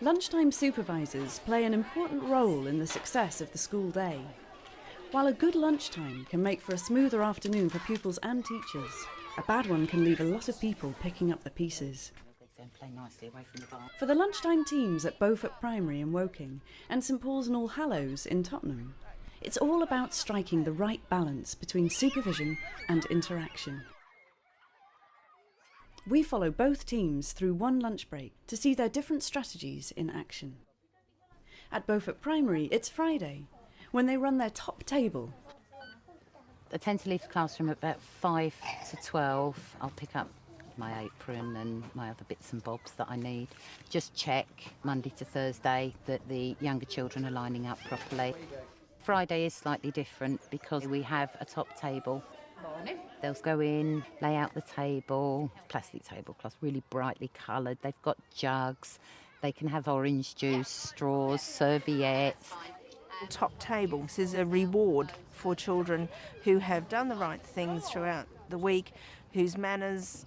Lunchtime supervisors play an important role in the success of the school day. While a good lunchtime can make for a smoother afternoon for pupils and teachers, a bad one can leave a lot of people picking up the pieces. For the lunchtime teams at Beaufort Primary in Woking and St Paul's and All Hallows in Tottenham, it's all about striking the right balance between supervision and interaction. We follow both teams through one lunch break to see their different strategies in action. At Beaufort Primary, it's Friday, when they run their top table. I tend to leave the classroom at about 5 to 12. I'll pick up my apron and my other bits and bobs that I need. Just check Monday to Thursday that the younger children are lining up properly. Friday is slightly different because we have a top table. They'll go in, lay out the table, plastic tablecloth, really brightly coloured. They've got jugs, they can have orange juice, straws, serviettes. Top tables is a reward for children who have done the right things throughout the week, whose manners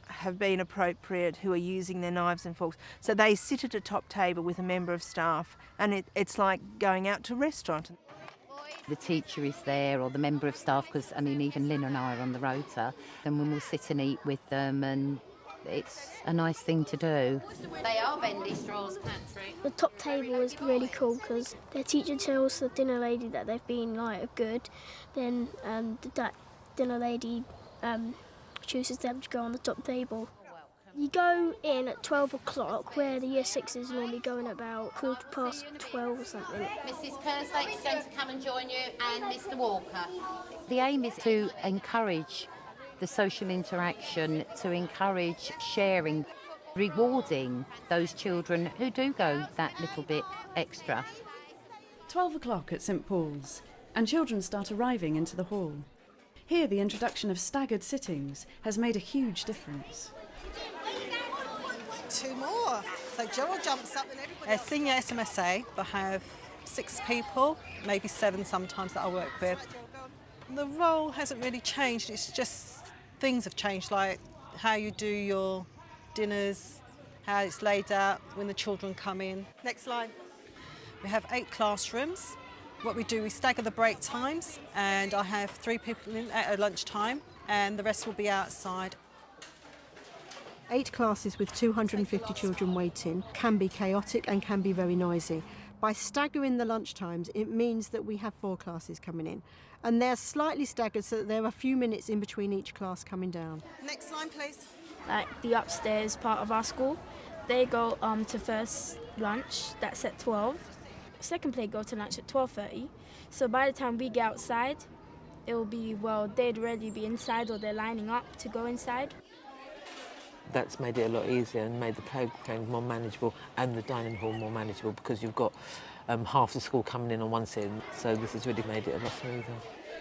have been appropriate, who are using their knives and forks. So they sit at a top table with a member of staff, and it's like going out to a restaurant. The teacher is there or the member of staff, because, even Lynn and I are on the rota, and when we'll sit and eat with them, and it's a nice thing to do. They are bendy straws, Patrick. The top table is really cool because their teacher tells the dinner lady that they've been good, then that dinner lady chooses them to go on the top table. You go in at 12 o'clock, where the year 6s normally go in about 12:15 or something. Mrs. Kerslake is going to come and join you, and Mr. Walker. The aim is to encourage the social interaction, to encourage sharing, rewarding those children who do go that little bit extra. 12 o'clock at St Paul's, and children start arriving into the hall. Here, the introduction of staggered sittings has made a huge difference. 2 more. So Gerald jumps up and everybody... Senior SMSA, I have 6 people, maybe 7 sometimes that I work with. The role hasn't really changed, it's just things have changed, like how you do your dinners, how it's laid out when the children come in. Next slide. We have 8 classrooms. What we do, we stagger the break times, and I have 3 people in at lunchtime, and the rest will be outside. 8 classes with 250 children waiting can be chaotic and can be very noisy. By staggering the lunch times, it means that we have 4 classes coming in. And they're slightly staggered so that there are a few minutes in between each class coming down. Next line, please. Like the upstairs part of our school, they go to first lunch, that's at 12. Second play go to lunch at 12:30. So by the time we get outside, it'll be, they'd already be inside or they're lining up to go inside. That's made it a lot easier and made the playground more manageable and the dining hall more manageable, because you've got half the school coming in on one side, so this has really made it a lot smoother.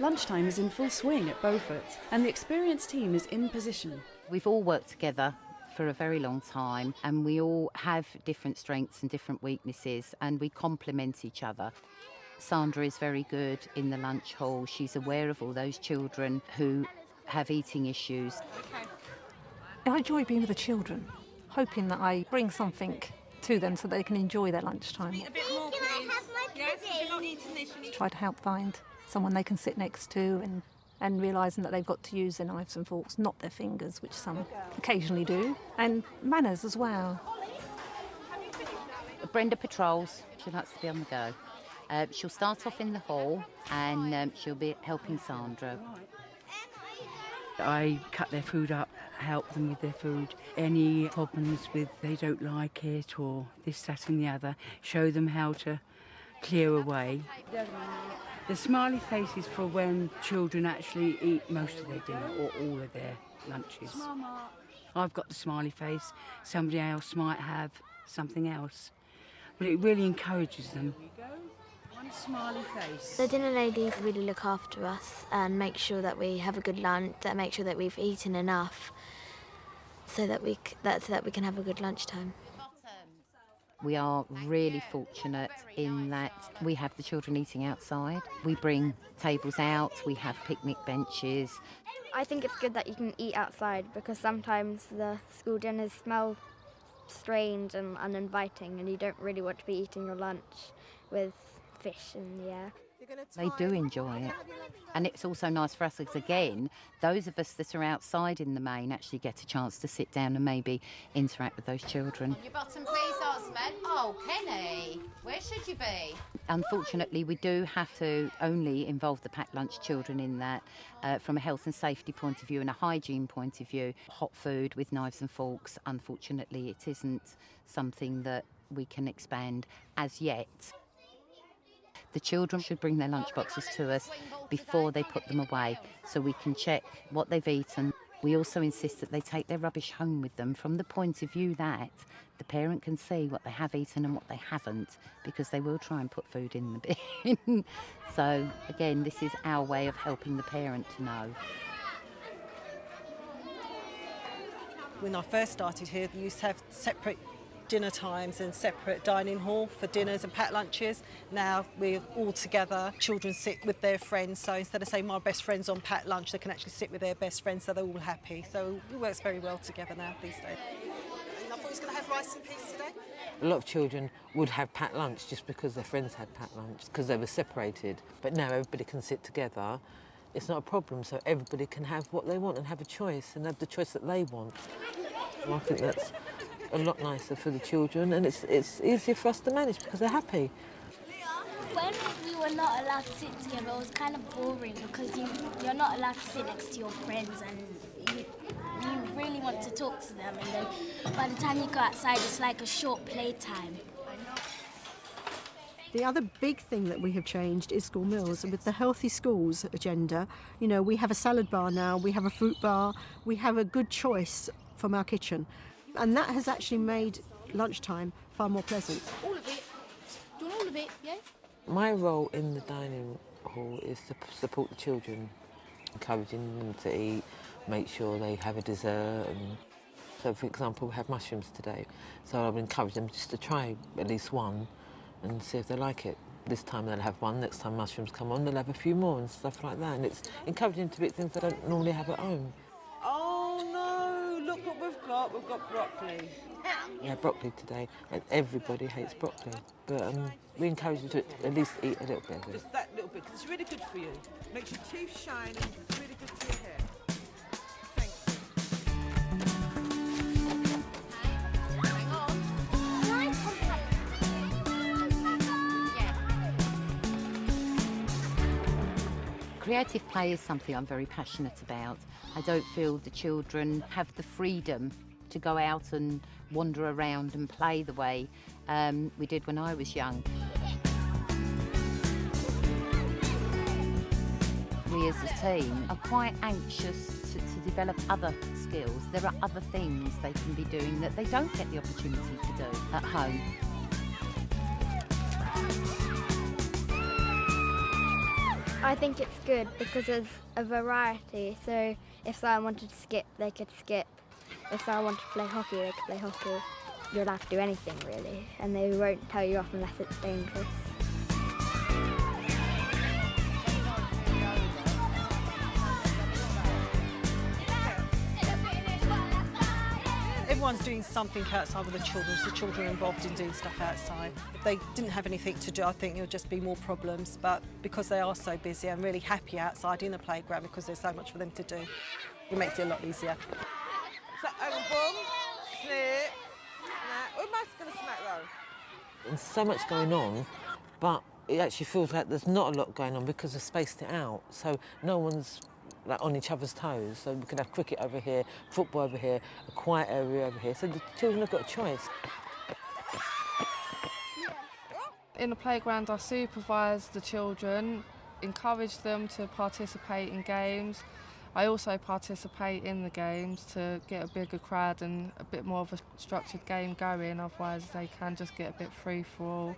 Lunchtime is in full swing at Beaufort, and the experienced team is in position. We've all worked together for a very long time, and we all have different strengths and different weaknesses, and we complement each other. Sandra is very good in the lunch hall. She's aware of all those children who have eating issues. I enjoy being with the children, hoping that I bring something to them so they can enjoy their lunchtime. A bit more, please. Can I have my pudding? Try to help find someone they can sit next to, and realising that they've got to use their knives and forks, not their fingers, which some occasionally do, and manners as well. Brenda patrols. She likes to be on the go. She'll start off in the hall, and she'll be helping Sandra. I cut their food up, help them with their food. Any problems with they don't like it or this, that and the other, show them how to clear away. The smiley face is for when children actually eat most of their dinner or all of their lunches. I've got the smiley face, somebody else might have something else, but it really encourages them. One smiley face. The dinner ladies really look after us and make sure that we have a good lunch, that make sure that we've eaten enough so that we can have a good lunchtime. We are really fortunate in that we have the children eating outside. We bring tables out, we have picnic benches. I think it's good that you can eat outside because sometimes the school dinners smell strange and uninviting, and you don't really want to be eating your lunch with fish in the air. They do enjoy it. And it's also nice for us because, again, those of us that are outside in the main actually get a chance to sit down and maybe interact with those children. On your bottom, please, Osman. Oh, Kenny, where should you be? Unfortunately, we do have to only involve the packed lunch children in that from a health and safety point of view and a hygiene point of view. Hot food with knives and forks, unfortunately, it isn't something that we can expand as yet. The children should bring their lunchboxes to us before they put them away so we can check what they've eaten. We also insist that they take their rubbish home with them from the point of view that the parent can see what they have eaten and what they haven't, because they will try and put food in the bin. So, again, this is our way of helping the parent to know. When I first started here, they used to have separate dinner times and separate dining hall for dinners and packed lunches. Now we're all together. Children sit with their friends, so instead of saying my best friend's on packed lunch, they can actually sit with their best friends, so they're all happy. So it works very well together now these days. And I thought he was going to have rice and peas today. A lot of children would have packed lunch just because their friends had packed lunch, because they were separated. But now everybody can sit together. It's not a problem, so everybody can have what they want and have a choice and have the choice that they want. And I think that's a lot nicer for the children, and it's easier for us to manage because they're happy. When we were not allowed to sit together, it was kind of boring because you're not allowed to sit next to your friends, and you really want to talk to them, and then by the time you go outside it's like a short playtime. The other big thing that we have changed is school meals. And with the Healthy Schools agenda, you know, we have a salad bar now, we have a fruit bar, we have a good choice from our kitchen. And that has actually made lunchtime far more pleasant. All of it? Do you want all of it, yeah? My role in the dining hall is to support the children, encouraging them to eat, make sure they have a dessert. And so, for example, we have mushrooms today, so I'll encourage them just to try at least one and see if they like it. This time they'll have one, next time mushrooms come on, they'll have a few more and stuff like that. And it's encouraging them to eat things they don't normally have at home. Oh no, look what we've got. We've got broccoli. Yeah, broccoli today, and everybody hates broccoli. But we encourage you to at least eat a little bit of it. Just that little bit, because it's really good for you. Makes your teeth shine and it's really good for your hair. Creative play is something I'm very passionate about. I don't feel the children have the freedom to go out and wander around and play the way we did when I was young. We as a team are quite anxious to develop other skills. There are other things they can be doing that they don't get the opportunity to do at home. I think it's good because there's a variety, so if someone wanted to skip, they could skip. If someone wanted to play hockey, they could play hockey. You're allowed to do anything really, and they won't tell you off unless it's dangerous. Everyone's doing something outside with the children, so the children are involved in doing stuff outside. If they didn't have anything to do, I think there would just be more problems, but because they are so busy, I'm really happy outside in the playground because there's so much for them to do. It makes it a lot easier. So, boom, snip. Who am I going to smack though? There's so much going on, but it actually feels like there's not a lot going on because they've spaced it out. So no one's like on each other's toes. So we can have cricket over here, football over here, a quiet area over here. So the children have got a choice. In the playground, I supervise the children, encourage them to participate in games. I also participate in the games to get a bigger crowd and a bit more of a structured game going, otherwise they can just get a bit free-for-all.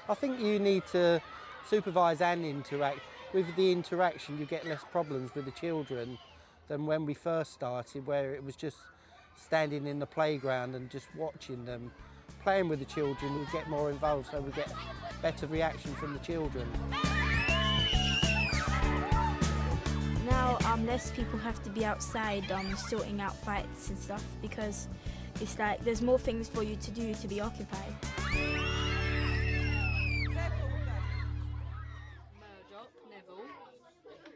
I think you need to supervise and interact. With the interaction, you get less problems with the children than when we first started, where it was just standing in the playground and just watching them. Playing with the children, we get more involved, so we get better reaction from the children. Now less people have to be outside sorting out fights and stuff, because it's like there's more things for you to do to be occupied.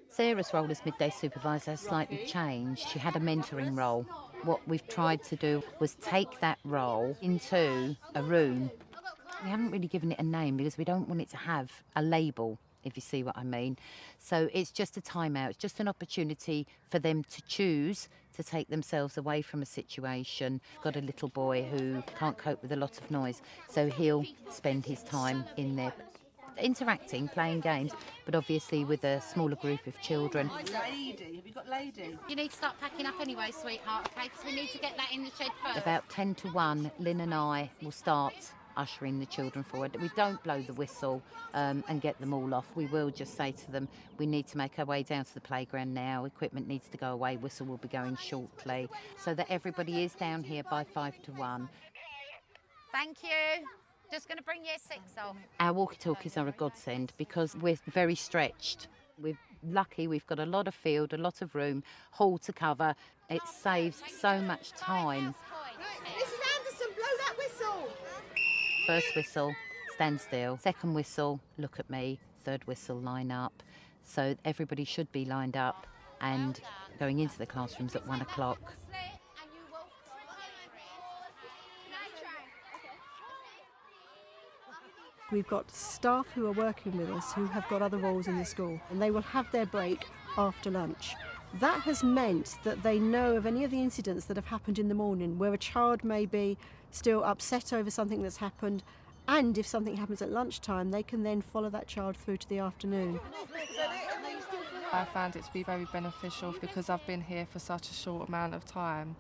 Sarah's role as midday supervisor has slightly changed. She had a mentoring role. What we've tried to do was take that role into a room. We haven't really given it a name because we don't want it to have a label, if you see what I mean. So it's just a timeout. It's just an opportunity for them to choose to take themselves away from a situation. I've got a little boy who can't cope with a lot of noise, so he'll spend his time in there interacting, playing games, but obviously with a smaller group of children. Lady, have you got lady? You need to start packing up anyway, sweetheart, okay? Because we need to get that in the shed first. About 10 to 1, Lynn and I will start ushering the children forward. We don't blow the whistle and get them all off. We will just say to them, we need to make our way down to the playground now. Equipment needs to go away. Whistle will be going shortly. So that everybody is down here by 5 to 1. Thank you. Just going to bring year 6 off. Our walkie-talkies are a godsend because we're very stretched. We're lucky we've got a lot of field, a lot of room, hall to cover. It saves so much time. Mrs. Anderson, blow that whistle. First whistle, stand still. Second whistle, look at me. Third whistle, line up. So everybody should be lined up and going into the classrooms at 1 o'clock. We've got staff who are working with us who have got other roles in the school, and they will have their break after lunch. That has meant that they know of any of the incidents that have happened in the morning where a child may be still upset over something that's happened, and if something happens at lunchtime, they can then follow that child through to the afternoon. I found it to be very beneficial because I've been here for such a short amount of time.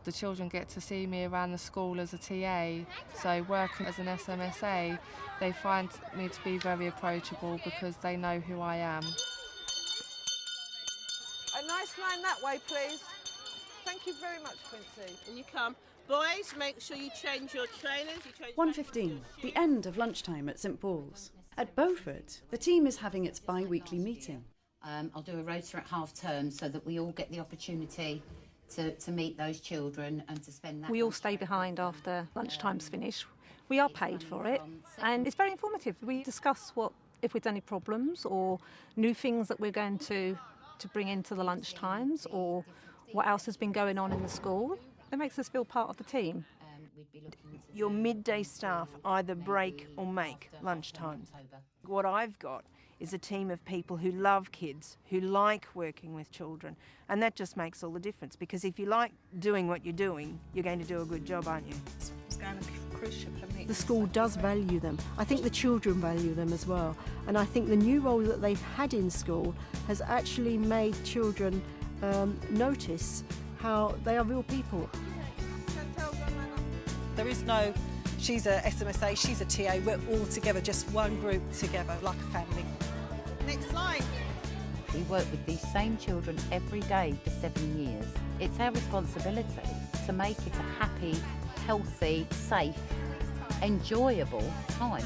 The children get to see me around the school as a TA, so working as an SMSA, they find me to be very approachable because they know who I am. A nice line that way, please. Thank you very much, Quincy. And you come. Boys, make sure you change your trainers. 1:15, the end of lunchtime at St Paul's. At Beaufort, the team is having its bi-weekly meeting. I'll do a rota at half term so that we all get the opportunity to meet those children and to spend that. We all stay behind after lunchtime's finished. We are paid for it, and it's very informative. We discuss if we've done any problems or new things that we're going to bring into the lunchtimes, or what else has been going on in the school. It makes us feel part of the team. Your midday staff either break or make lunchtimes. What I've got is a team of people who love kids, who like working with children, and that just makes all the difference, because if you like doing what you're doing, you're going to do a good job, aren't you? The school does value them. I think the children value them as well, and I think the new role that they've had in school has actually made children notice how they are real people. There is no, she's a SMSA, she's a TA, we're all together, just one group together, like a family. Next line. We work with these same children every day for 7 years. It's our responsibility to make it a happy, healthy, safe, enjoyable time.